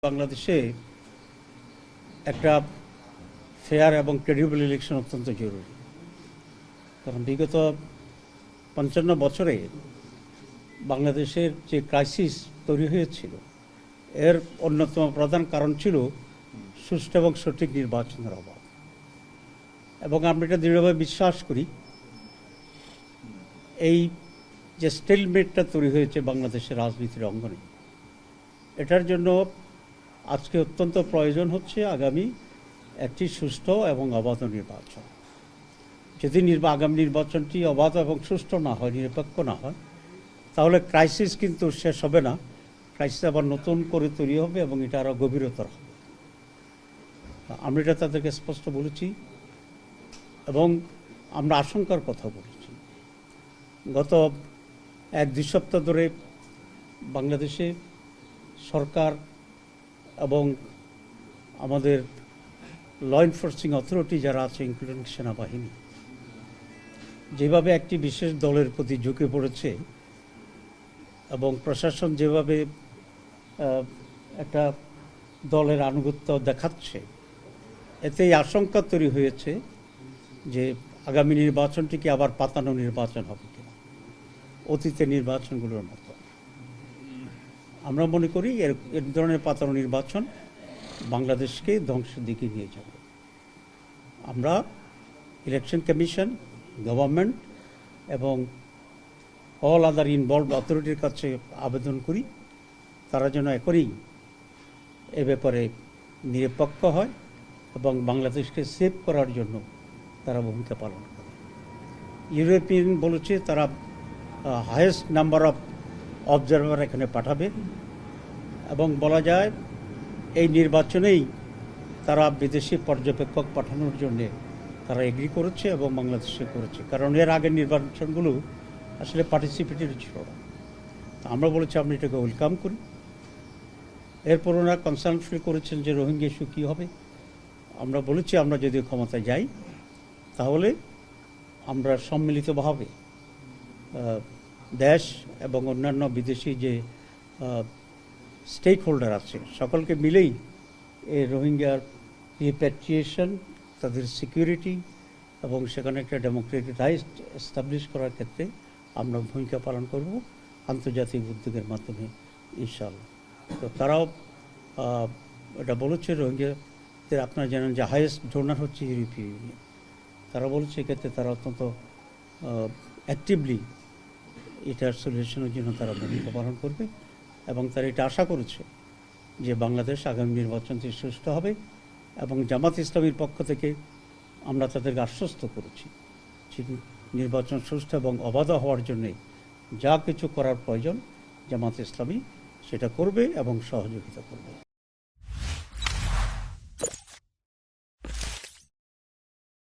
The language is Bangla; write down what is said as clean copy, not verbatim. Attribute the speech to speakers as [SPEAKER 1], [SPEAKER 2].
[SPEAKER 1] বাংলাদেশে একটা ফেয়ার এবং ক্রেডিবল ইলেকশন অত্যন্ত জরুরি। কারণ বিগত ৫৫ বছরে বাংলাদেশের যে ক্রাইসিস তৈরি হয়েছিল এর অন্যতম প্রধান কারণ ছিল সুষ্ঠু এবং সঠিক নির্বাচনের অভাব। এবং আমরা এটা দৃঢ়ভাবে বিশ্বাস করি এই যে স্টেলমেটটা তৈরি হয়েছে বাংলাদেশের রাজনীতির অঙ্গনে, এটার জন্য আজকে অত্যন্ত প্রয়োজন হচ্ছে আগামী একটি সুষ্ঠু এবং অবাধ নির্বাচন। যদি আগামী নির্বাচনটি অবাধ এবং সুষ্ঠু না হয়, নিরপেক্ষ না হয়, তাহলে ক্রাইসিস কিন্তু শেষ হবে না, ক্রাইসিস আবার নতুন করে তৈরি হবে এবং এটা আরও গভীরতর হবে। আমরা এটা তাদেরকে স্পষ্ট বলেছি এবং আমরা আশঙ্কার কথা বলেছি। গত ১-২ সপ্তাহ ধরে বাংলাদেশে সরকার এবং আমাদের ল এনফোর্সিং অথরিটি যারা আছে, ইনক্লুডিং সেনাবাহিনী, যেভাবে একটি বিশেষ দলের প্রতি ঝুঁকে পড়েছে এবং প্রশাসন যেভাবে একটা দলের আনুগত্য দেখাচ্ছে, এতে এই আশঙ্কা তৈরি হয়েছে যে আগামী নির্বাচনটি কি আবার পাতানো নির্বাচন হবে কিনা, অতীতের নির্বাচনগুলোর মতো। আমরা মনে করি এর ধরনের পাতানো নির্বাচন বাংলাদেশকে ধ্বংসের দিকে নিয়ে যাবে। আমরা ইলেকশন কমিশন, গভর্নমেন্ট এবং অল আদার ইনভলভড অথরিটির কাছে আবেদন করি তারা যেন এখনই এ ব্যাপারে নিরপেক্ষ হয় এবং বাংলাদেশকে সেভ করার জন্য তারা ভূমিকা পালন করে। ইউরোপিয়ান বলেছে তারা হাইয়েস্ট নাম্বার অফ অবজারভার এখানে পাঠাবে এবং বলা যায় এই নির্বাচনেই তারা বিদেশি পর্যবেক্ষক পাঠানোর জন্যে তারা এগ্রি করেছে এবং বাংলাদেশে করেছে। কারণ এর আগের নির্বাচনগুলো আসলে পার্টিসিপেটরি ছিল না। আমরা বলেছি আমরা এটাকে ওয়েলকাম করি। এরপর ওনারা কনসার্ন ফিল করেছেন যে রোহিঙ্গা ইস্যু কী হবে। আমরা বলেছি আমরা যদি ক্ষমতায় যাই তাহলে আমরা সম্মিলিতভাবে দেশ এবং অন্যান্য বিদেশি যে স্টেক হোল্ডার আছে সকলকে মিলেই এই রোহিঙ্গার রিপ্যাট্রিয়েশন, তাদের সিকিউরিটি এবং সেখানে একটা ডেমোক্রেটিক রাইট এস্টাবলিশ করার ক্ষেত্রে আমরা ভূমিকা পালন করব আন্তর্জাতিক উদ্যোগের মাধ্যমে ইনশাআল্লাহ। তো তারাও এটা বলেছে, রোহিঙ্গাদের আপনারা জানেন যে হাইয়েস্ট ডোনার হচ্ছে ইউরোপীয় ইউনিয়ন। তারা বলেছে এক্ষেত্রে তারা অত্যন্ত অ্যাক্টিভলি এটার সলিউশনের জন্য তারা ভূমিকা পালন করবে এবং তারা এটা আশা করেছে যে বাংলাদেশ আগামী নির্বাচনটি সুষ্ঠু হবে। এবং জামাত ইসলামীর পক্ষ থেকে আমরা তাদেরকে আশ্বস্ত করেছি যে নির্বাচন সুষ্ঠু এবং অবাধ হওয়ার জন্যে যা কিছু করার প্রয়োজন জামাত ইসলামী সেটা করবে এবং সহযোগিতা করবে।